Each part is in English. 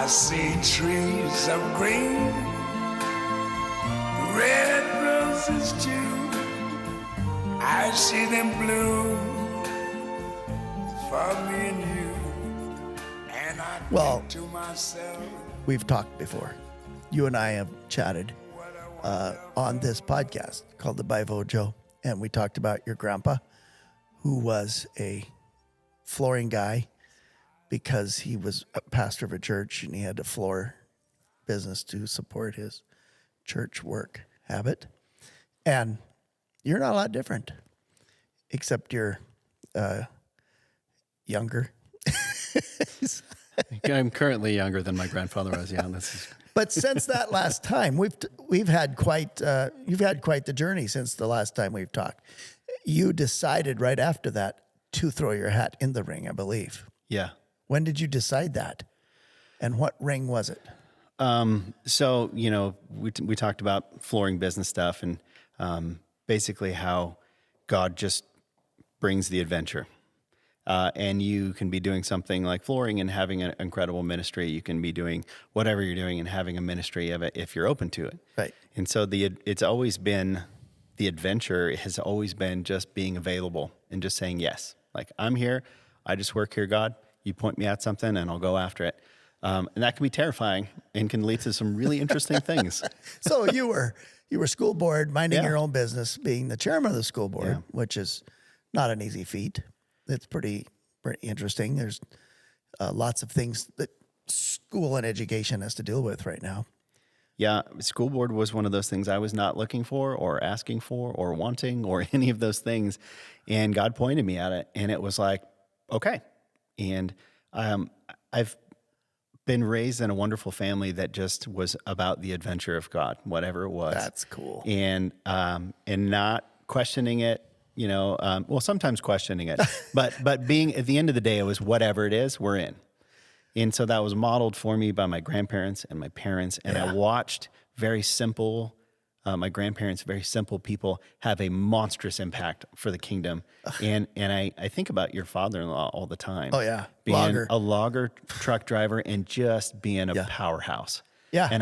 I see trees of green, red roses too. I see them bloom for me and you. And I think to myself, we've talked before. You and I have chatted on this podcast called the BiVo Joe, and we talked about your grandpa, who was a flooring guy because he was a pastor of a church and he had a floor business to support his church work habit. And you're not a lot different, except you're younger. I'm currently younger than my grandfather was. Yeah, But since that last time, we've had quite you've had quite the journey since the last time we've talked. You decided right after that to throw your hat in the ring, I believe. Yeah. When did you decide that, and what ring was it? So we talked about flooring business stuff and basically how God just brings the adventure. And you can be doing something like flooring and having an incredible ministry. You can be doing whatever you're doing and having a ministry of it if you're open to it. Right. And so it's always been, the adventure has always been just being available and just saying yes. Like, I'm here. I just work here, God. You point me at something and I'll go after it. And that can be terrifying and can lead to some really interesting things. So you were school board, minding your own business, being the chairman of the school board, which is not an easy feat. It's pretty interesting. There's lots of things that school and education has to deal with right now. Yeah, school board was one of those things I was not looking for or asking for or wanting or any of those things. And God pointed me at it, and it was like, okay. And I've been raised in a wonderful family that just was about the adventure of God, whatever it was. That's cool. And not questioning it. Sometimes questioning it, but being at the end of the day, it was whatever it is, we're in. And so that was modeled for me by my grandparents and my parents. And I watched my grandparents, very simple people, have a monstrous impact for the kingdom. And I think about your father-in-law all the time. Oh yeah. Being a logger truck driver and just being a powerhouse. Yeah. And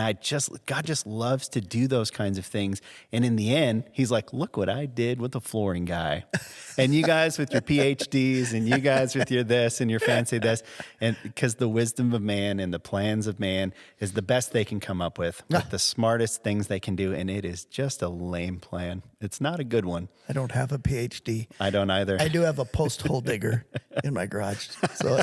God just loves to do those kinds of things. And in the end, he's like, look what I did with the flooring guy. And you guys with your PhDs and you guys with your this and your fancy this. And because the wisdom of man and the plans of man is the best they can come up with the smartest things they can do. And it is just a lame plan. It's not a good one. I don't have a PhD. I don't either. I do have a post hole digger in my garage. So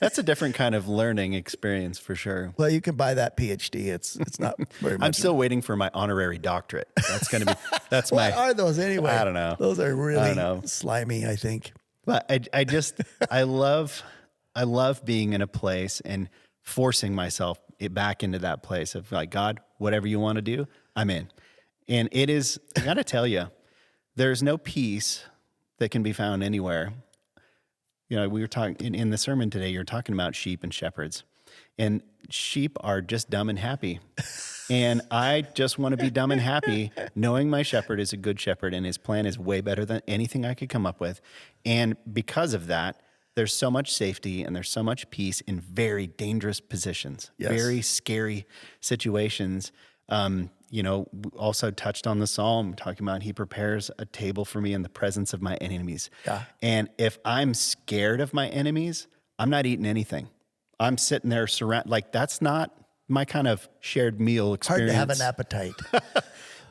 that's a different kind of learning experience for sure. Well, you can buy that PhD. It's not very much. I'm still waiting for my honorary doctorate. That's what are those anyway? I don't know. Those are really slimy, I think. But I love being in a place and forcing myself back into that place of like, God, whatever you want to do, I'm in. And it is, I got to tell you, there's no peace that can be found anywhere. We were talking in the sermon today, you're talking about sheep and shepherds, and sheep are just dumb and happy. And I just want to be dumb and happy knowing my shepherd is a good shepherd and his plan is way better than anything I could come up with. And because of that, there's so much safety and there's so much peace in very dangerous positions, very scary situations. Also touched on the Psalm, talking about he prepares a table for me in the presence of my enemies. Yeah. And if I'm scared of my enemies, I'm not eating anything. I'm sitting there that's not my kind of shared meal experience. Hard to have an appetite.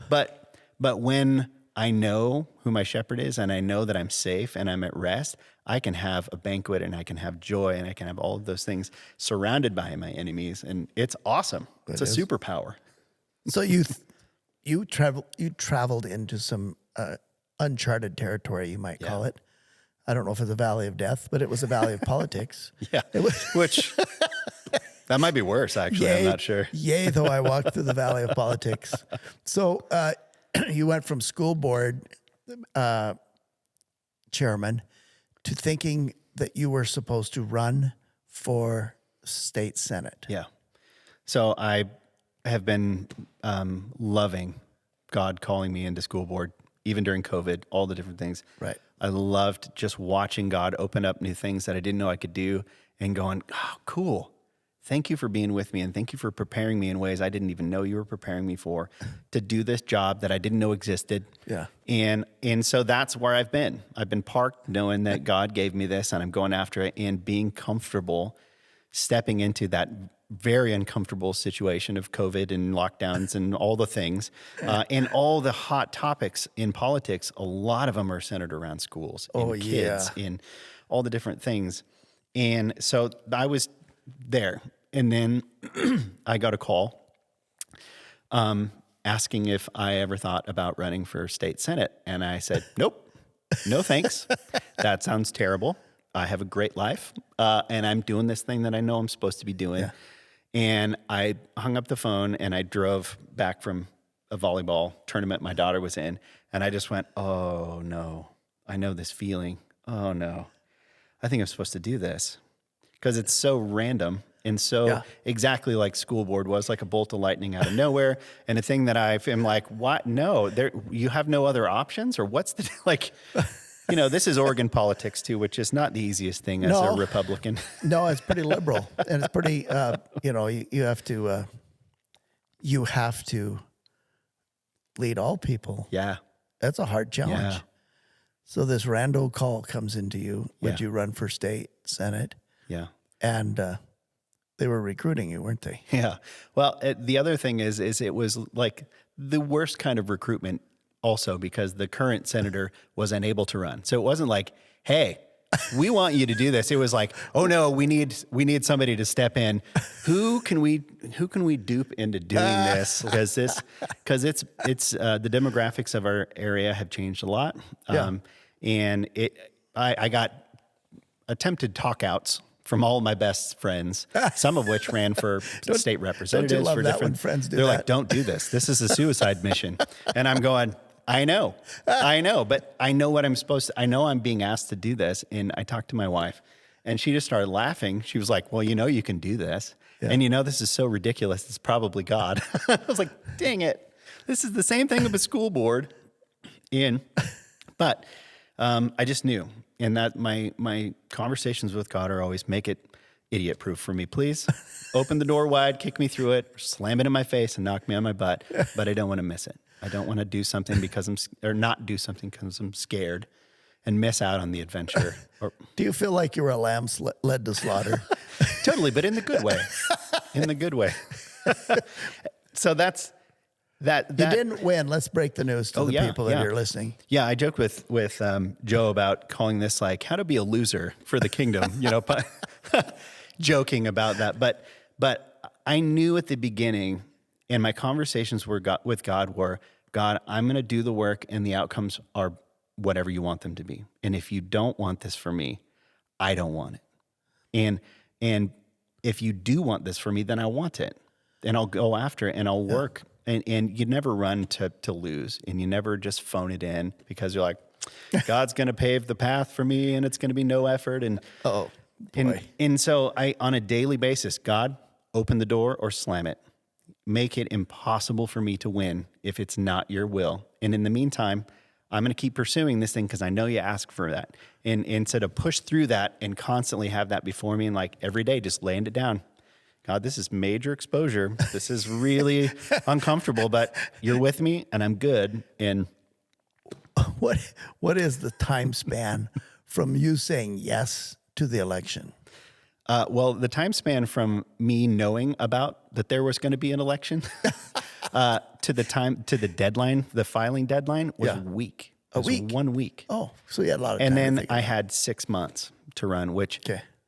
But when I know who my shepherd is and I know that I'm safe and I'm at rest, I can have a banquet and I can have joy and I can have all of those things surrounded by my enemies. And it's awesome. It's a superpower. So you traveled into some uncharted territory, you might call it. I don't know if it's a valley of death, but it was a valley of politics. Yeah, which that might be worse, actually. I'm not sure. Yay, though I walked through the valley of politics. So you went from school board chairman to thinking that you were supposed to run for state senate. Yeah. So I have been loving God calling me into school board, even during COVID, all the different things. Right. I loved just watching God open up new things that I didn't know I could do and going, oh, cool. Thank you for being with me, and thank you for preparing me in ways I didn't even know you were preparing me for, to do this job that I didn't know existed. Yeah. And so that's where I've been. I've been parked knowing that God gave me this, and I'm going after it, and being comfortable stepping into that very uncomfortable situation of COVID and lockdowns and all the things, and all the hot topics in politics. A lot of them are centered around schools and kids and all the different things. And so I was there. And then I got a call asking if I ever thought about running for state senate. And I said, nope, no thanks. That sounds terrible. I have a great life, and I'm doing this thing that I know I'm supposed to be doing. Yeah. And I hung up the phone, and I drove back from a volleyball tournament my daughter was in, and I just went, oh, no. I know this feeling. Oh, no. I think I'm supposed to do this, because it's so random and so exactly like school board was, like a bolt of lightning out of nowhere, and a thing that I am like, what? No, you have no other options? Or what's the, like... You know, this is Oregon politics too, which is not the easiest thing as a Republican. No, it's pretty liberal, and it's pretty. You have to lead all people. Yeah, that's a hard challenge. Yeah. So this rando call comes into you. Would you run for state senate? Yeah, and they were recruiting you, weren't they? Yeah. Well, the other thing is it was like the worst kind of recruitment. Also, because the current senator was unable to run. So it wasn't like, hey, we want you to do this. It was like, oh no, we need somebody to step in. Who can we dupe into doing this? Because it's the demographics of our area have changed a lot. And I got attempted talkouts from all my best friends, some of which ran for state representatives. Don't you love for that different. When friends do they're that? Like, don't do this. This is a suicide mission. And I'm going, I know, but I know what I'm supposed to. I know I'm being asked to do this. And I talked to my wife, and she just started laughing. She was like, "Well, you can do this, and this is so ridiculous. It's probably God." I was like, "Dang it! This is the same thing with a school board." But I just knew, and that my conversations with God are always make it idiot proof for me. Please open the door wide, kick me through it, slam it in my face, and knock me on my butt. But I don't want to miss it. I don't want to do something not do something because I'm scared and miss out on the adventure. Do you feel like you were a lamb led to slaughter? Totally, but in the good way. In the good way. So that's that. You didn't win. Let's break the news to the people that are listening. Yeah, I joke with Joe about calling this like how to be a loser for the kingdom. Joking about that, but I knew at the beginning, and my conversations with God were, God, I'm going to do the work, and the outcomes are whatever you want them to be. And if you don't want this for me, I don't want it. And if you do want this for me, then I want it, and I'll go after it, and I'll work. And you never run to lose, and you never just phone it in because you're like, God's going to pave the path for me, and it's going to be no effort. And and so I, on a daily basis, God, open the door or slam it. Make it impossible for me to win if it's not your will. And in the meantime, I'm going to keep pursuing this thing because I know you ask for that. And so to push through that and constantly have that before me, and like every day just laying it down. God, this is major exposure. This is really uncomfortable, but you're with me and I'm good. And what is the time span from you saying yes to the election? Well, the time span from me knowing about that there was going to be an election to the deadline, the filing deadline was a week. A week? 1 week. Oh, so you had a lot of time. And then I had 6 months to run, which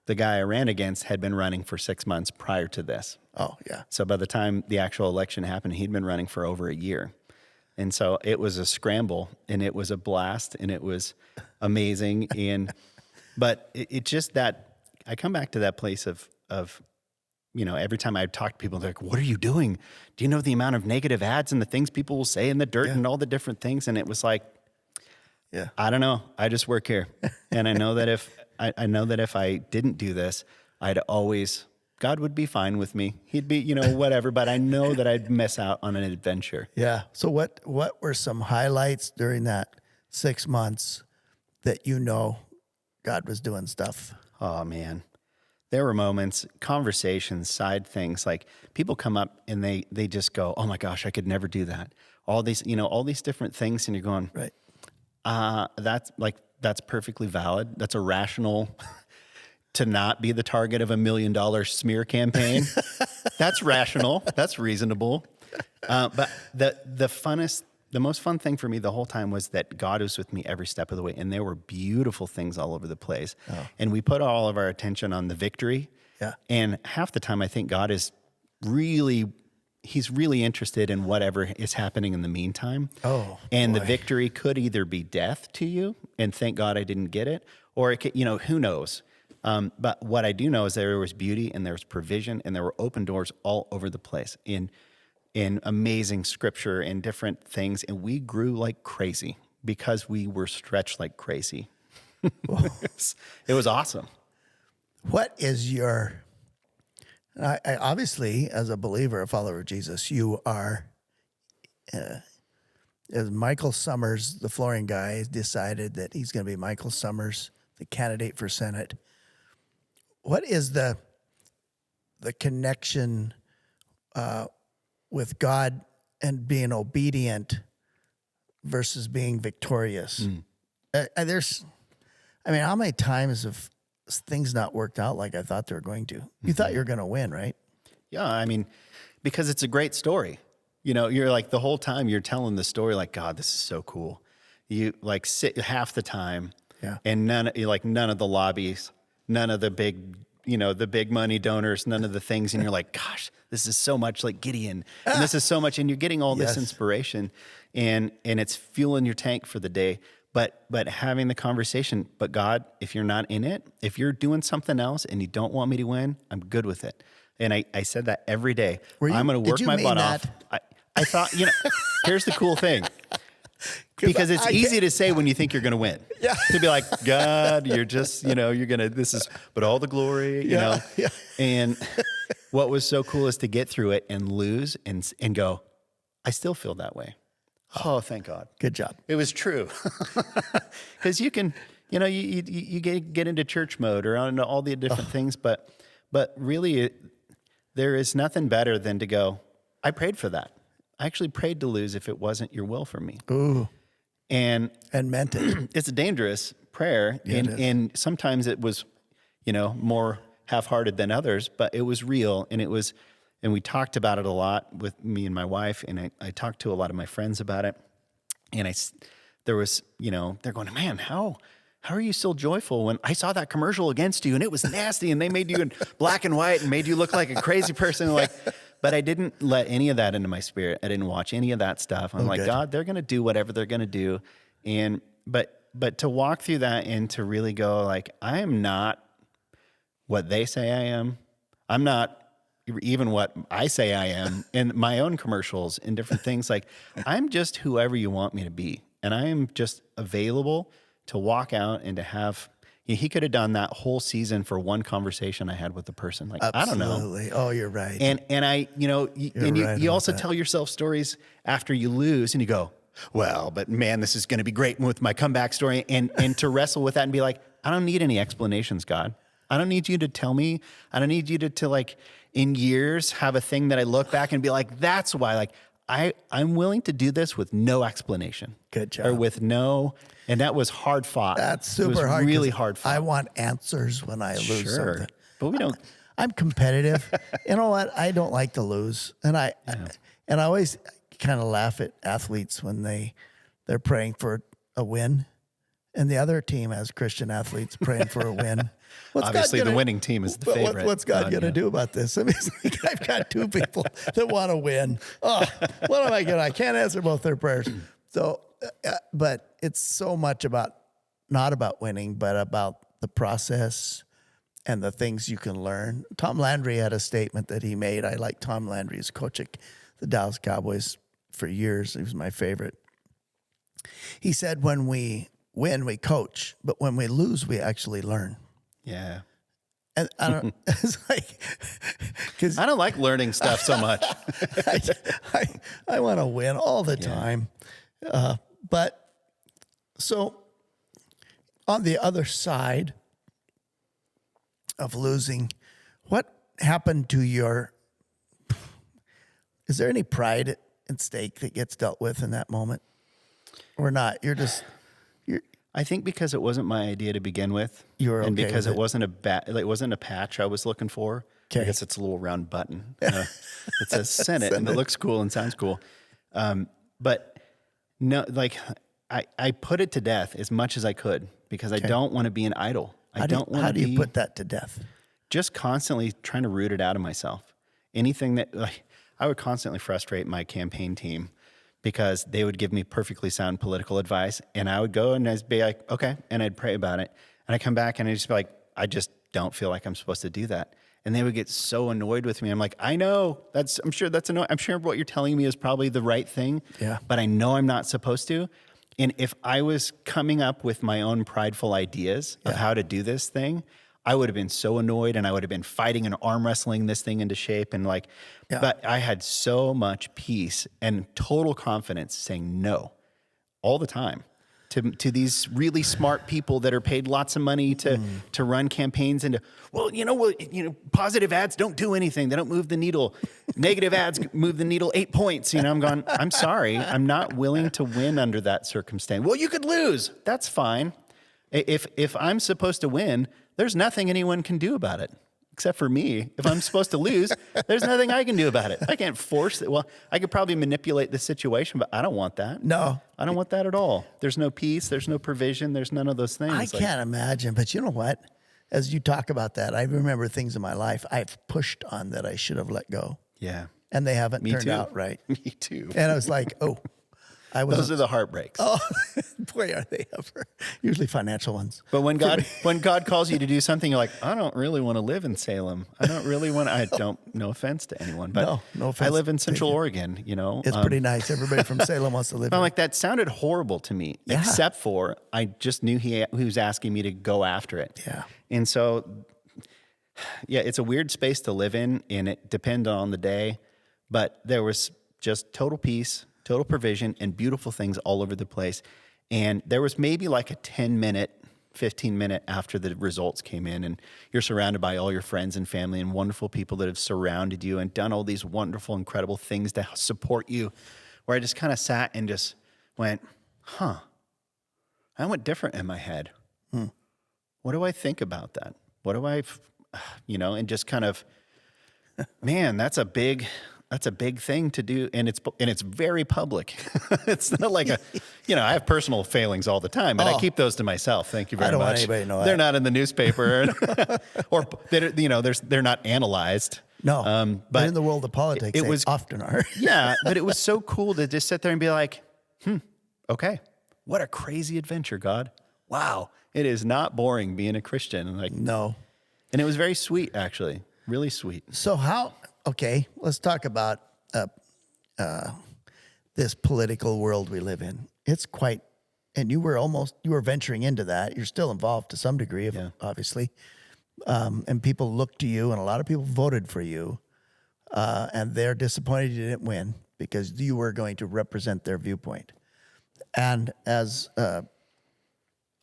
the guy I ran against had been running for 6 months prior to this. Oh, yeah. So by the time the actual election happened, he'd been running for over a year. And so it was a scramble, and it was a blast, and it was amazing. But it just that, I come back to that place of every time I talk to people, they're like, what are you doing? Do you know the amount of negative ads and the things people will say in the dirt and all the different things? And it was like, I don't know. I just work here. And I know that if I didn't do this, God would be fine with me. He'd be, whatever, but I know that I'd miss out on an adventure. Yeah. So what were some highlights during that 6 months that God was doing stuff? Oh man, there were moments, conversations, side things, like people come up and they just go, oh my gosh, I could never do that. All these, all these different things. And you're going, Right. That's perfectly valid. That's a rational to not be the target of $1 million smear campaign. That's rational. That's reasonable. But the most fun thing for me the whole time was that God was with me every step of the way. And there were beautiful things all over the place. Oh. And we put all of our attention on the victory. Yeah. And half the time I think God is he's really interested in whatever is happening in the meantime. Oh, and boy. The victory could either be death to you, and thank God I didn't get it, or it could, who knows? But what I do know is there was beauty and there was provision and there were open doors all over the place in amazing scripture and different things. And we grew like crazy because we were stretched like crazy. It was awesome. What is your... I obviously, as a believer, a follower of Jesus, you are, as Michael Summers, the flooring guy, decided that he's going to be Michael Summers, the candidate for Senate. What is the connection with God and being obedient versus being victorious? How many times have things not worked out like I thought they were going to? You thought you were going to win, right? Yeah, because it's a great story. You're like the whole time you're telling the story like, God, this is so cool. You like sit half the time, yeah, and none of the lobbies, none of the big, the big money donors, none of the things, and you're like, gosh, this is so much like Gideon, and this is so much, and you're getting all this inspiration, and it's fueling your tank for the day. But having the conversation, but God, if you're not in it, if you're doing something else and you don't want me to win, I'm good with it. And I said that every day. I'm going to work my butt off. I thought, here's the cool thing. Because it's easy to say when you think you're going to win. Yeah. To be like, God, you're just, you're going to, but all the glory, you know. Yeah. And what was so cool is to get through it and lose and go, I still feel that way. Oh, thank God. Good job. It was true. Because you can, you get into church mode or into all the different things, but really there is nothing better than to go, I prayed for that. I actually prayed to lose if it wasn't your will for me. Ooh. And meant it. It's a dangerous prayer. Yeah, and sometimes it was, more half-hearted than others, but it was real. And we talked about it a lot with me and my wife. And I talked to a lot of my friends about it. And there was, they're going, man, how are you still joyful when I saw that commercial against you and it was nasty and they made you in black and white and made you look like a crazy person? But I didn't let any of that into my spirit. I didn't watch any of that stuff. I'm like, good. God, they're going to do whatever they're going to do. But to walk through that and to really go like, I am not what they say I am. I'm not even what I say I am in my own commercials and different things. Like, I'm just whoever you want me to be. And I am just available to walk out and to have, he could have done that whole season for one conversation I had with the person. Like, Absolutely. I don't know. Oh, you're right. And I, you also tell yourself stories after you lose and you go, well, but man, this is going to be great with my comeback story. And to wrestle with that and be like, I don't need any explanations, God. I don't need you to tell me. I don't need you to like in years have a thing that I look back and be like, that's why, like, I'm willing to do this with no explanation. Good job. Or with no, and that was hard fought. That's super hard. Really hard fought. I want answers when I lose something. But we don't. I'm competitive. You know what? I don't like to lose. And I always kind of laugh at athletes when they're praying for a win. And the other team has Christian athletes praying for a win. Obviously, the winning team is the favorite. What's God going to do about this? I mean, it's like I've got two people that want to win. Oh, what am I going to? I can't answer both their prayers. So, but it's so much not about winning, but about the process and the things you can learn. Tom Landry had a statement that he made. I like Tom Landry as coach at the Dallas Cowboys for years. He was my favorite. He said, when we win, we coach, but when we lose, we actually learn. Yeah. And I don't, it's like, because I don't like learning stuff so much. I want to win all the time. But so on the other side, of losing. What happened to your? Is there any pride at stake that gets dealt with in that moment, or not? You're. I think because it wasn't my idea to begin with, okay and because with it wasn't it wasn't a patch I was looking for. Okay. I guess it's a little round button. It says Senate, and it looks cool and sounds cool. But no, like I put it to death as much as I could because I don't want to be an idol. I don't want to be. How do you put that to death? Just constantly trying to root it out of myself. Anything that I would constantly frustrate my campaign team because they would give me perfectly sound political advice, and I would go and I'd be like, okay, and I'd pray about it, and I'd come back and I'd just be like, I just don't feel like I'm supposed to do that. And they would get so annoyed with me. I'm like, I know I'm sure that's annoying. I'm sure what you're telling me is probably the right thing, but I know I'm not supposed to. And if I was coming up with my own prideful ideas of how to do this thing, I would have been so annoyed, and I would have been fighting and arm wrestling this thing into shape. And but I had so much peace and total confidence saying no all the time to these really smart people that are paid lots of money to run campaigns into, positive ads don't do anything. They don't move the needle. Negative ads move the needle 8 points. I'm going, I'm sorry. I'm not willing to win under that circumstance. Well, you could lose. That's fine. If I'm supposed to win, there's nothing anyone can do about it except for me. If I'm supposed to lose, there's nothing I can do about it. I can't force it. Well, I could probably manipulate the situation, but I don't want that. No. I don't want that at all. There's no peace. There's no provision. There's none of those things. I can't imagine. But you know what? As you talk about that, I remember things in my life I've pushed on that I should have let go. Yeah. And they haven't turned too. out right. Me too. And I was like, those are the heartbreaks. Oh, boy, are they ever. Usually financial ones. But when God calls you to do something, you're like, I don't really want to live in Salem. I don't really want to, no offense to anyone, but no offense. I live in Central Oregon, It's pretty nice. Everybody from Salem wants to live I'm here. like, that sounded horrible to me, except for I just knew he was asking me to go after it. Yeah. And so, it's a weird space to live in, and it depended on the day, but there was just total peace, total provision, and beautiful things all over the place. And there was maybe like a 10-minute, 15-minute after the results came in, and you're surrounded by all your friends and family and wonderful people that have surrounded you and done all these wonderful, incredible things to support you, where I just kind of sat and just went, I went different in my head. What do I think about that? What do I, and just kind of, man, that's a big thing to do, and it's very public. It's not like I have personal failings all the time, and I keep those to myself. Thank you very much. I don't want anybody to know that. They're not in the newspaper, or they're not analyzed. No, but in the world of politics, they often are. Yeah, but it was so cool to just sit there and be like, okay, what a crazy adventure, God. Wow, it is not boring being a Christian. No, and it was very sweet, actually, really sweet. So okay, let's talk about this political world we live in. It's quite, and you were venturing into that. You're still involved to some degree, obviously. And people look to you, and a lot of people voted for you, and they're disappointed you didn't win because you were going to represent their viewpoint. And as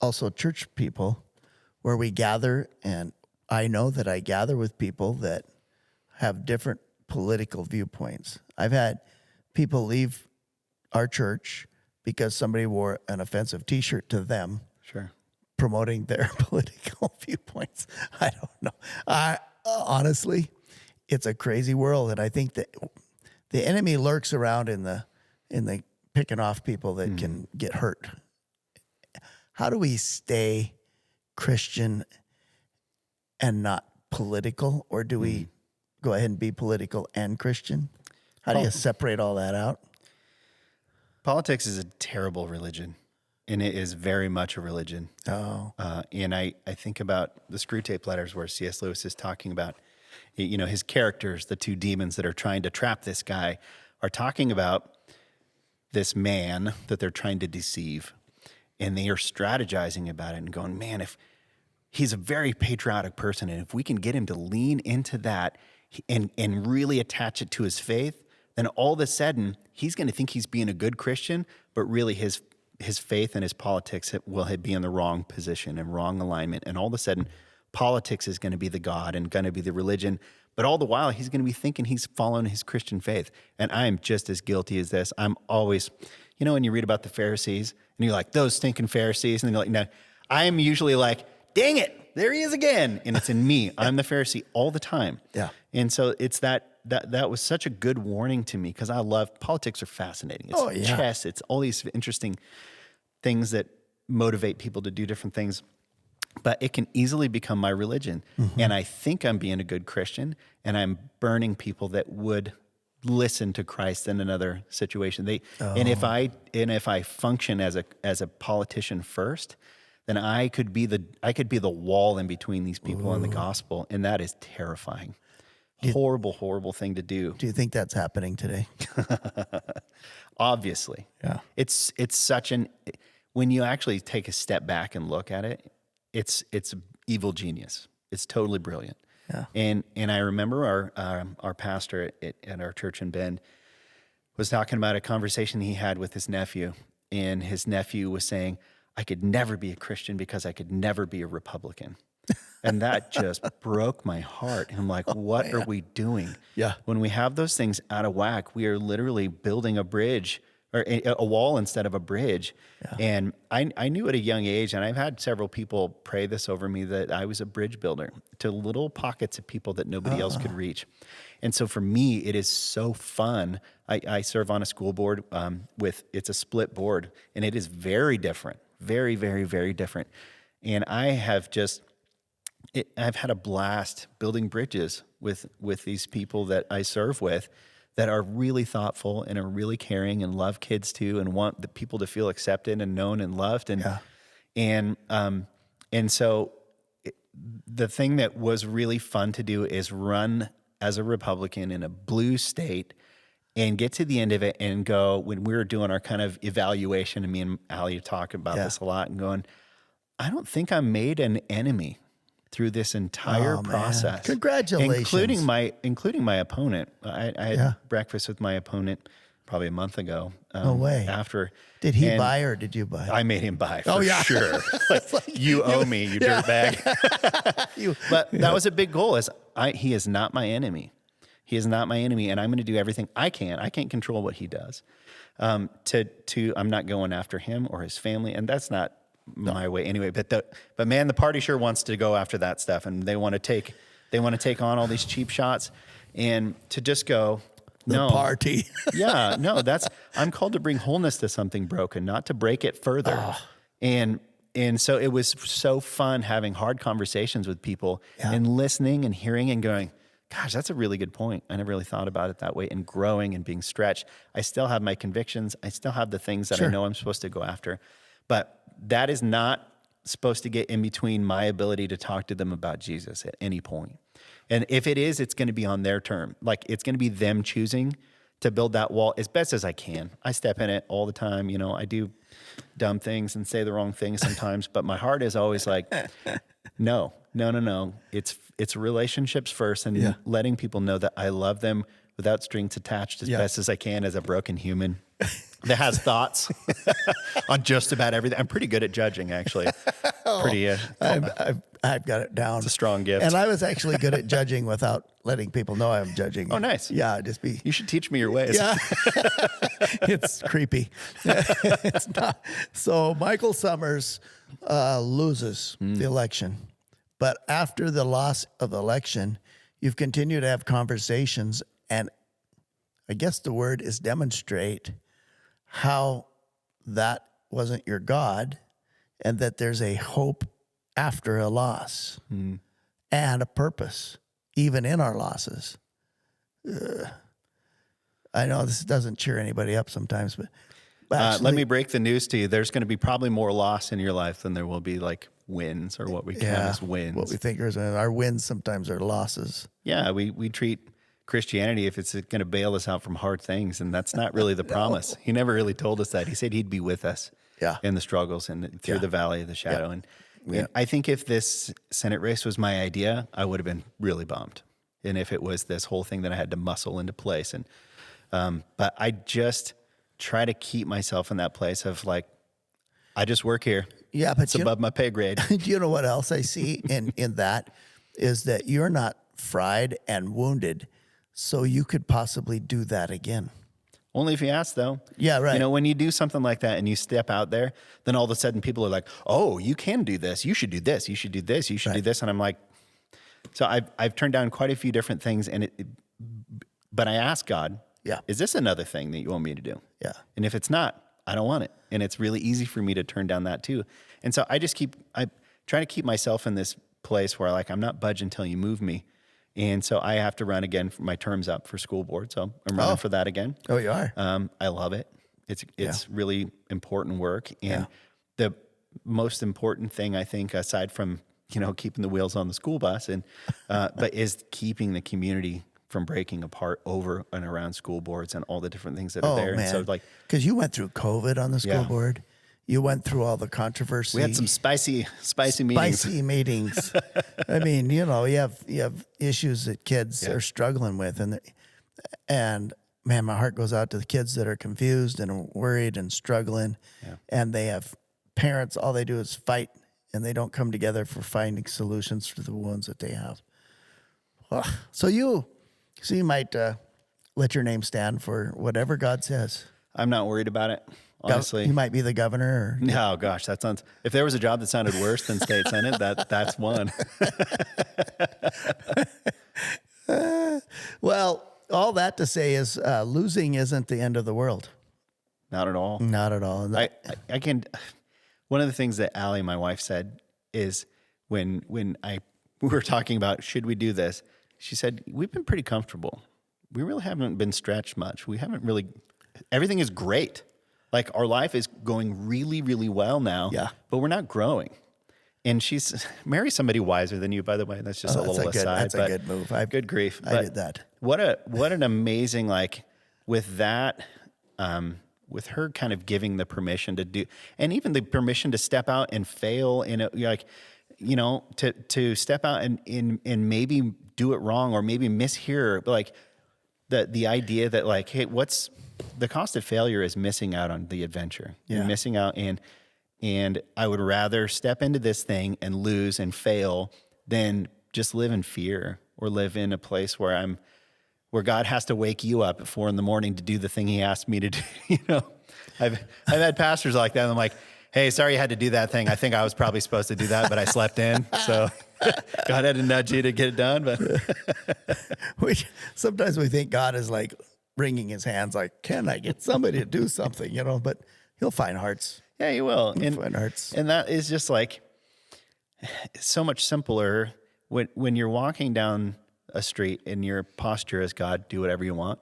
also church people, where we gather, and I know that I gather with people that have different political viewpoints. I've had people leave our church because somebody wore an offensive T-shirt to them. Sure. Promoting their political viewpoints. I don't know. Honestly, it's a crazy world, and I think that the enemy lurks around in the picking off people that can get hurt. How do we stay Christian and not political, or do we go ahead and be political and Christian? How do you separate all that out? Politics is a terrible religion. And it is very much a religion. Oh. And I think about the Screw Tape Letters where C.S. Lewis is talking about, his characters, the two demons that are trying to trap this guy, are talking about this man that they're trying to deceive. And they are strategizing about it and going, man, if he's a very patriotic person, and if we can get him to lean into that and really attach it to his faith, then all of a sudden he's going to think he's being a good Christian, but really his faith and his politics will be in the wrong position and wrong alignment. And all of a sudden, politics is going to be the God and going to be the religion. But all the while, he's going to be thinking he's following his Christian faith. And I am just as guilty as this. I'm always, when you read about the Pharisees and you're like, those stinking Pharisees. And then you're like, no, I am usually like, dang it, there he is again. And it's in me. I'm the Pharisee all the time. Yeah. And so it's that was such a good warning to me, because I love, politics are fascinating. It's chess. It's all these interesting things that motivate people to do different things. But it can easily become my religion. Mm-hmm. And I think I'm being a good Christian, and I'm burning people that would listen to Christ in another situation. And if I function as a politician first, then I could be the wall in between these people and the gospel, and that is terrifying. Horrible thing to do. Do you think that's happening today? Obviously. Yeah. It's such when you actually take a step back and look at it, it's evil genius. It's totally brilliant. Yeah. And I remember our pastor at our church in Bend was talking about a conversation he had with his nephew, and his nephew was saying, I could never be a Christian because I could never be a Republican. And that just broke my heart. I'm like, what are we doing? Yeah. When we have those things out of whack, we are literally building a bridge, or a wall instead of a bridge. Yeah. And I knew at a young age, and I've had several people pray this over me, that I was a bridge builder to little pockets of people that nobody else could reach. And so for me, it is so fun. I serve on a school board it's a split board, and it is very different, very, very, very different. And I've had a blast building bridges with these people that I serve with, that are really thoughtful and are really caring and love kids too, and want the people to feel accepted and known and loved. And so the thing that was really fun to do is run as a Republican in a blue state and get to the end of it and go, when we were doing our kind of evaluation, and me and Allie talk about this a lot, and going, I don't think I made an enemy through this entire process. Man. Congratulations. Including my opponent. I had breakfast with my opponent probably a month ago. No way. After. Did he buy or did you buy? I made him buy for sure. You owe me, you dirtbag. But that was a big goal. He is not my enemy. He is not my enemy, and I'm going to do everything I can. I can't control what he does. I'm not going after him or his family, and that's not my way anyway. But man, the party sure wants to go after that stuff, and they want to take on all these cheap shots, and to just go, the party. I'm called to bring wholeness to something broken, not to break it further. And so it was so fun having hard conversations with people and listening and hearing and going, gosh, that's a really good point. I never really thought about it that way, and growing and being stretched. I still have my convictions. I still have the things that I know I'm supposed to go after. But that is not supposed to get in between my ability to talk to them about Jesus at any point. And if it is, it's going to be on their term. Like, it's going to be them choosing to build that wall as best as I can. I step in it all the time. I do dumb things and say the wrong things sometimes, but my heart is always like, no. It's relationships first, and letting people know that I love them without strings attached as best as I can as a broken human that has thoughts on just about everything. I'm pretty good at judging, actually. I've got it down. It's a strong gift. And I was actually good at judging without letting people know I'm judging. Oh, nice. Yeah, You should teach me your ways. Yeah. It's creepy. It's not. So Michael Summers loses the election. But after the loss of the election, you've continued to have conversations, and I guess the word is demonstrate how that wasn't your God, and that there's a hope after a loss and a purpose, even in our losses. I know this doesn't cheer anybody up sometimes, but actually, let me break the news to you. There's going to be probably more loss in your life than there will be like wins, or what we count as wins. What we think our wins sometimes are losses. Yeah, we treat Christianity, if it's going to bail us out from hard things, and that's not really the promise. He never really told us that. He said he'd be with us in the struggles and through the valley of the shadow. And I think if this Senate race was my idea, I would have been really bummed. And if it was this whole thing that I had to muscle into place, and but I just try to keep myself in that place of like, I just work here. Yeah, but it's above my pay grade. do you know what else I see in that is that you're not fried and wounded, so you could possibly do that again. Only if you ask, though. Yeah, right. You know, when you do something like that and you step out there, then all of a sudden people are like, oh, you can do this. You should do this. You should do this. You should do this. And I'm like, so I've turned down quite a few different things. But I ask God, is this another thing that you want me to do? Yeah. And if it's not, I don't want it. And it's really easy for me to turn down that too. And so I try to keep myself in this place where I'm not budging until you move me. And so I have to run again for my term's up for school board. So I'm running for that again. Oh, you are? I love it. It's really important work. And the most important thing, I think, aside from, keeping the wheels on the school bus but is keeping the community from breaking apart over and around school boards and all the different things that are there. Man. And so because you went through COVID on the school board. You went through all the controversy. We had some spicy meetings. Spicy meetings. I mean, you have issues that kids are struggling with, and man, my heart goes out to the kids that are confused and worried and struggling, and they have parents. All they do is fight, and they don't come together for finding solutions for the wounds that they have. So you might let your name stand for whatever God says. I'm not worried about it. Honestly, you might be the governor. Oh gosh, that sounds. If there was a job that sounded worse than state senate, that's one. Well, all that to say is losing isn't the end of the world. Not at all. Not at all. I can. One of the things that Allie, my wife, said is when we were talking about should we do this, she said we've been pretty comfortable. We really haven't been stretched much. We haven't really. Everything is great. Like our life is going really, really well now. Yeah. But we're not growing. And marry somebody wiser than you, by the way. That's just a little aside. That's a good move. Good grief. I did that. What an amazing, with that, with her kind of giving the permission to do, and even the permission to step out and fail to step out and maybe do it wrong or maybe mishear, the idea that hey, what's the cost of failure is missing out on the adventure. You're missing out, and I would rather step into this thing and lose and fail than just live in fear or live in a place where God has to wake you up at 4 a.m. to do the thing He asked me to do. I've had pastors like that. And I'm like, hey, sorry you had to do that thing. I think I was probably supposed to do that, but I slept in. So God had to nudge you to get it done. But sometimes we think God is wringing His hands, can I get somebody to do something? But He'll find hearts. Yeah, He will. He'll find hearts. And that is just so much simpler when you're walking down a street and your posture is God, do whatever you want.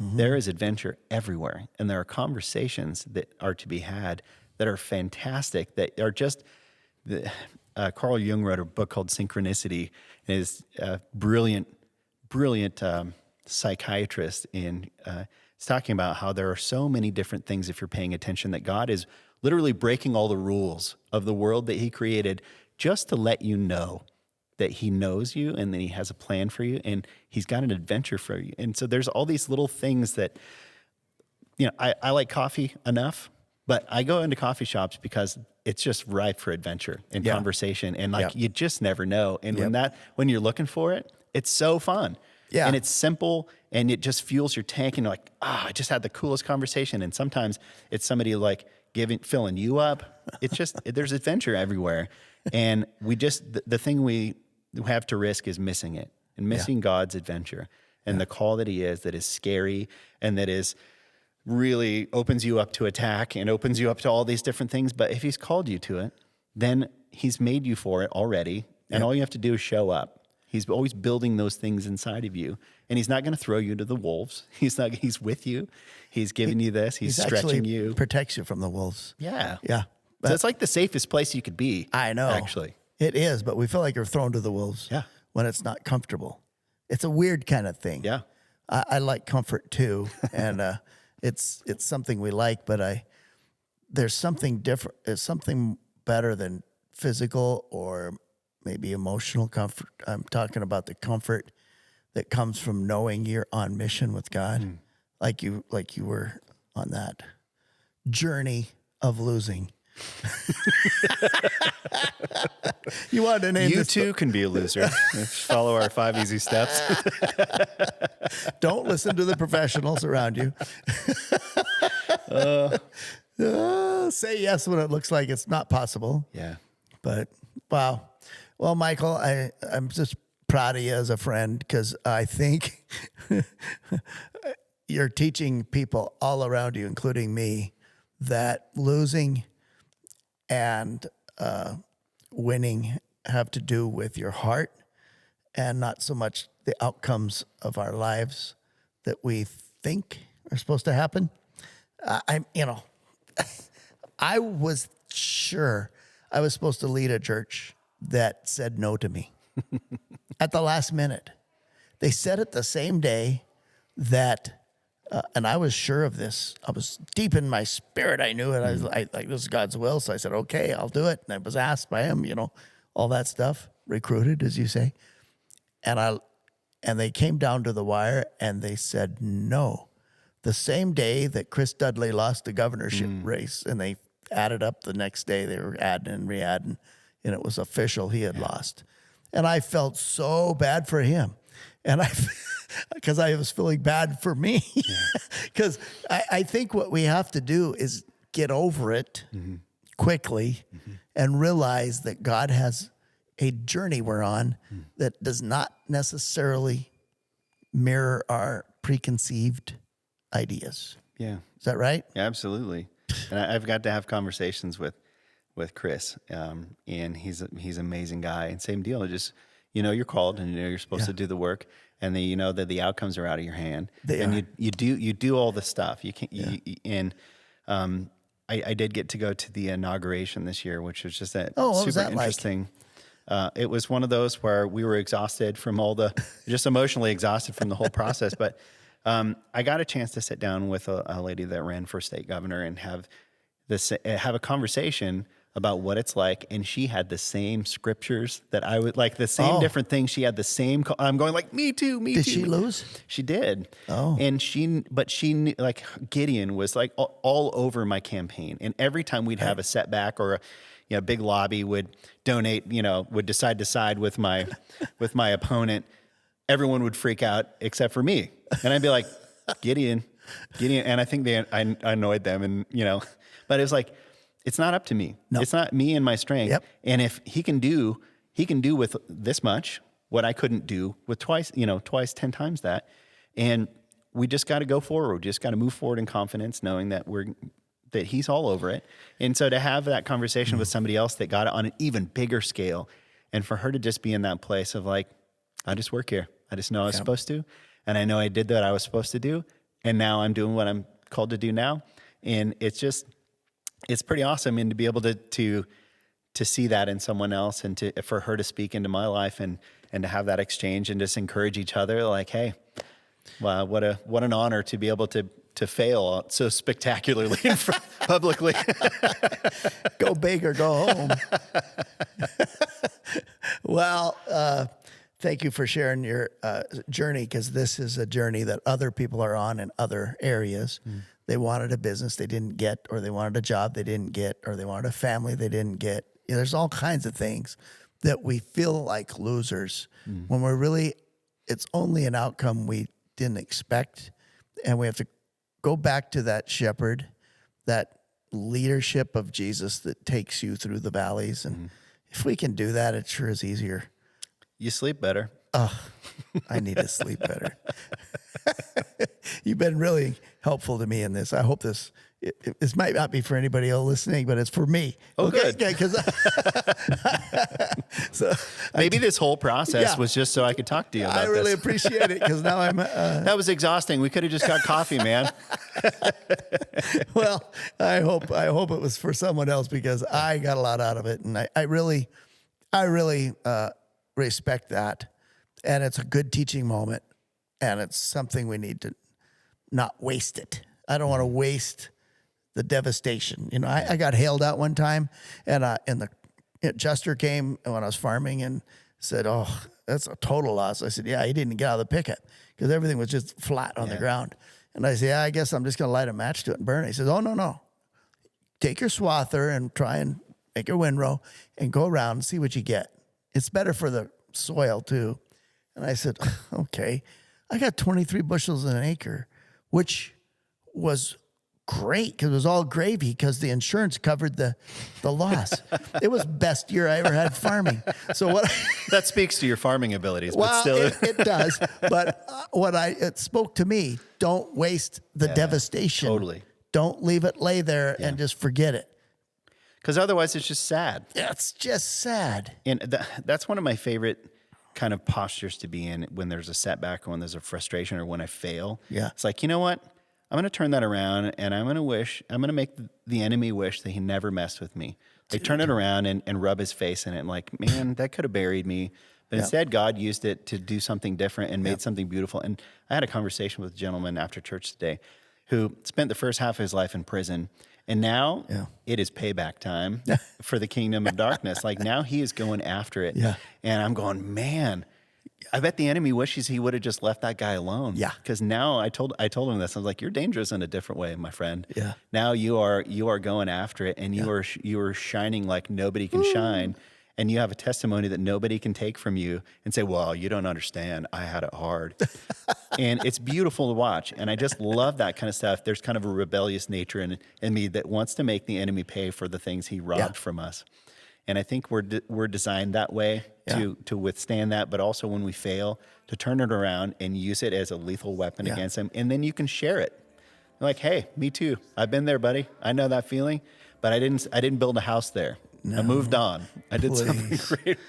Mm-hmm. There is adventure everywhere. And there are conversations that are to be had that are fantastic, that are just Carl Jung wrote a book called Synchronicity, and is a brilliant psychiatrist, and it's talking about how there are so many different things, if you're paying attention, that God is literally breaking all the rules of the world that He created just to let you know that He knows you and that He has a plan for you and He's got an adventure for you. And so there's all these little things that, I like coffee enough, but I go into coffee shops because it's just ripe for adventure and conversation, and you just never know. And when you're looking for it, it's so fun. Yeah. And it's simple, and it just fuels your tank, and you're like, I just had the coolest conversation. And sometimes it's somebody filling you up. It's just, there's adventure everywhere. And the thing we have to risk is missing it, and missing God's adventure and the call that He is, that is scary and that is really opens you up to attack and opens you up to all these different things. But if He's called you to it, then He's made you for it already. And all you have to do is show up. He's always building those things inside of you, and He's not going to throw you to the wolves. He's with you. He's giving you this. He's stretching you. Protects you from the wolves. Yeah. Yeah. So it's like the safest place you could be. I know. Actually. It is, but we feel like we're thrown to the wolves when it's not comfortable. It's a weird kind of thing. Yeah. I like comfort too, and it's something we like, but there's something different. It's something better than physical or maybe emotional comfort. I'm talking about the comfort that comes from knowing you're on mission with God, like you were on that journey of losing. You wanted to name You this too can be a loser. Follow our 5 easy steps. Don't listen to the professionals around you. Say yes when it looks like it's not possible. Yeah. But wow. Well, Michael, I'm just proud of you as a friend because I think you're teaching people all around you, including me, that losing and winning have to do with your heart and not so much the outcomes of our lives that we think are supposed to happen. I was sure I was supposed to lead a church that said no to me at the last minute. They said it the same day that, and I was sure of this. I was deep in my spirit. I knew it. I was like, this is God's will. So I said, okay, I'll do it. And I was asked by him, all that stuff, recruited, as you say. And they came down to the wire and they said no. The same day that Chris Dudley lost the governorship race, and they added up the next day, they were adding and re-adding, and it was official he had lost. And I felt so bad for him. And because I was feeling bad for me. Because I think what we have to do is get over it quickly and realize that God has a journey we're on that does not necessarily mirror our preconceived ideas. Yeah. Is that right? Yeah, absolutely. And I've got to have conversations with Chris, and he's an amazing guy. And same deal, just you're called, and you're supposed to do the work, and then you know that the outcomes are out of your hand, you do all the stuff. You can't. I did get to go to the inauguration this year, which was just super interesting. Like? It was one of those where we were exhausted from just emotionally exhausted from the whole process, but. I got a chance to sit down with a lady that ran for state governor and have a conversation about what it's like. And she had the same scriptures that I would like, the same different things. She had the same. I'm going like, me too. Did she lose? She did. Oh, and she like Gideon was like all over my campaign. And every time we'd have a setback or a big lobby would donate, would decide to side with my opponent. Everyone would freak out except for me. And I'd be like, Gideon. And I think I annoyed them and, but it was like, it's not up to me. No. It's not me and my strength. Yep. And if he can do with this much, what I couldn't do with twice, 10 times that. And we just got to go forward. We just got to move forward in confidence, knowing that that he's all over it. And so to have that conversation with somebody else that got it on an even bigger scale, and for her to just be in that place of like, I just work here. I just know I was supposed to, and I know I did what I was supposed to do, and now I'm doing what I'm called to do now, and it's pretty awesome, and to be able to see that in someone else, and for her to speak into my life, and to have that exchange, and just encourage each other, like, hey, wow, what an honor to be able to fail so spectacularly publicly. Go big or go home. Well. Thank you for sharing your journey, because this is a journey that other people are on in other areas. They wanted a business they didn't get, or they wanted a job they didn't get, or they wanted a family they didn't get. There's all kinds of things that we feel like losers when we're really, it's only an outcome we didn't expect. And we have to go back to that shepherd, that leadership of Jesus that takes you through the valleys. And if we can do that, it sure is easier. You sleep better. Oh, I need to sleep better. You've been really helpful to me in this. I hope this might not be for anybody else listening, but it's for me. Oh, okay? Good. Because so maybe this whole process was just so I could talk to you about this. I really appreciate it, because now I'm... that was exhausting. We could have just got coffee, man. Well, I hope it was for someone else, because I got a lot out of it, and I really respect that. And it's a good teaching moment, and it's something we need to not waste it. I don't want to waste the devastation. I got hailed out one time, and the adjuster came when I was farming and said, "Oh, that's a total loss." I said, "Yeah, he didn't get out of the pickup because everything was just flat on the ground." And I said, "Yeah, I guess I'm just going to light a match to it and burn it." He says, "Oh, no. take your swather and try and make a windrow and go around and see what you get. It's better for the soil too. And I said, okay. I got 23 bushels in an acre, which was great because it was all gravy because the insurance covered the loss. It was best year I ever had farming. So what? That speaks to your farming abilities, Well, but still. it does. But it spoke to me. Don't waste the devastation. Totally. Don't leave it lay there and just forget it. Because otherwise it's just sad. It's just sad. And that's one of my favorite kind of postures to be in when there's a setback or when there's a frustration or when I fail. Yeah. It's like, you know what? I'm going to turn that around and I'm going to make the enemy wish that he never messed with me. Like turn it around and rub his face in it and like, man, that could have buried me. But instead God used it to do something different and made something beautiful. And I had a conversation with a gentleman after church today who spent the first half of his life in prison. And now it is payback time for the kingdom of darkness. Like now he is going after it. Yeah. And I'm going, man, I bet the enemy wishes he would have just left that guy alone. Yeah. Because now I told him this. I was like, you're dangerous in a different way, my friend. Yeah. Now you are going after it, and you are shining like nobody can shine, and you have a testimony that nobody can take from you and say, well, you don't understand. I had it hard. And it's beautiful to watch. And I just love that kind of stuff. There's kind of a rebellious nature in me that wants to make the enemy pay for the things he robbed from us. And I think we're designed that way to withstand that, but also when we fail, to turn it around and use it as a lethal weapon against him. And then you can share it. Like, hey, me too. I've been there, buddy. I know that feeling, but I didn't build a house there. No, I moved on. I did something great.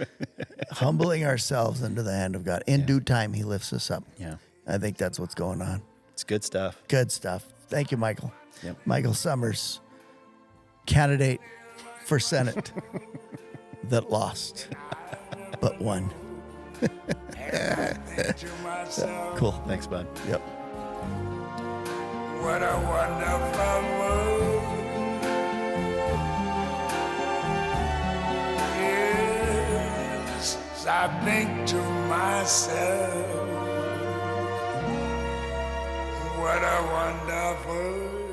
Humbling ourselves into the hand of God. In due time, he lifts us up. Yeah. I think that's what's going on. It's good stuff. Good stuff. Thank you, Michael. Yep. Michael Summers, candidate for Senate that lost, but won. Cool. Thanks, bud. Yep. What a wonderful world. Yes, I think to myself, what a wonderful